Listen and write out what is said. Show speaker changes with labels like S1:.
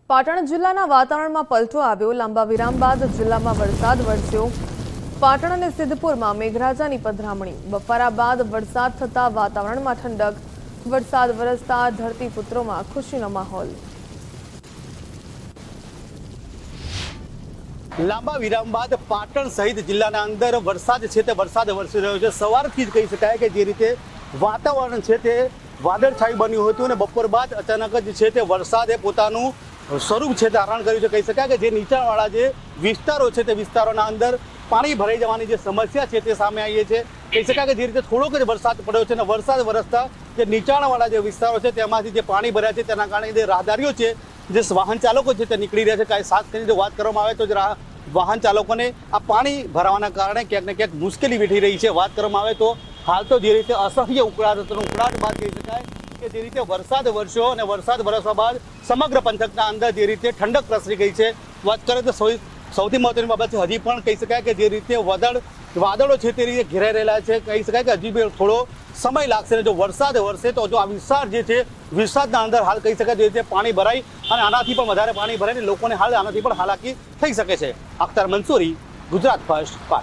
S1: પાટણ જિલ્લાના વાતાવરણમાં પલટો આવ્યો। લાંબા વિરામ બાદ જિલ્લામાં વરસાદ વરસ્યો। પાટણ અને સિદ્ધપુરમાં મેઘરાજાની પધરામણી। બપોરા બાદ વરસાદ થતા વાતાવરણમાં ઠંડક। વરસાદ વરસતા ધરતીપુત્રોમાં ખુશીનો માહોલ।
S2: લાંબા વિરામ બાદ પાટણ સહિત જિલ્લાના અંદર વરસાદ છે તે વરસાદ વરસી રહ્યો છે। સવારથી જ કહી શકાય કે જે રીતે વાતાવરણ છે તે વાદળછાયું બન્યું હતું અને બપોર બાદ અચાનક જ છે તે વરસાદે પોતાનું સ્વરૂપ છે તે ધારણ કર્યું છે। કહી શકાય કે જે નીચાણવાળા જે વિસ્તારો છે તે વિસ્તારોના અંદર પાણી ભરાઈ જવાની જે સમસ્યા છે તે સામે આવી છે। કહી શકાય કે જે રીતે થોડોક જ વરસાદ પડ્યો છે અને વરસાદ વરસતા જે નીચાણવાળા જે વિસ્તારો છે તેમાંથી જે પાણી ભર્યા છે તેના કારણે જે રાહદારીઓ છે જે વાહન ચાલકો છે તે નીકળી રહ્યા છે। ખાસ કરીને જો વાત કરવામાં આવે તો વાહન ચાલકોને આ પાણી ભરાવાના કારણે ક્યાંક ને ક્યાંક મુશ્કેલી વેઠી રહી છે। વાત કરવામાં આવે તો હાલ તો જે રીતે અસહ્ય ઉકળાટ હતો, ઉકળાટ બાદ કહી શકાય કે જે રીતે વરસાદ વરસ્યો અને વરસાદ વરસવા બાદ સમગ્ર પંથકના અંદર જે રીતે ઠંડક પ્રસરી ગઈ છે। વાત કરીએ તો સૌથી મહત્વની બાબત છે હજી પણ કહી શકાય કે જે રીતે વાદળો છે તે રીતે ઘેરાઈ રહેલા છે। કહી શકાય કે હજી બી થોડો સમય લાગશે અને જો વરસાદ વરસે તો જો આ વિસ્તાર જે છે વિસ્તારના અંદર હાલ કહી શકાય જે રીતે પાણી ભરાય અને આનાથી પણ વધારે પાણી ભરાય ને લોકોને હાલ આનાથી પણ હાલાકી થઈ શકે છે। અખ્તર મંસૂરી, ગુજરાત ફર્સ્ટ।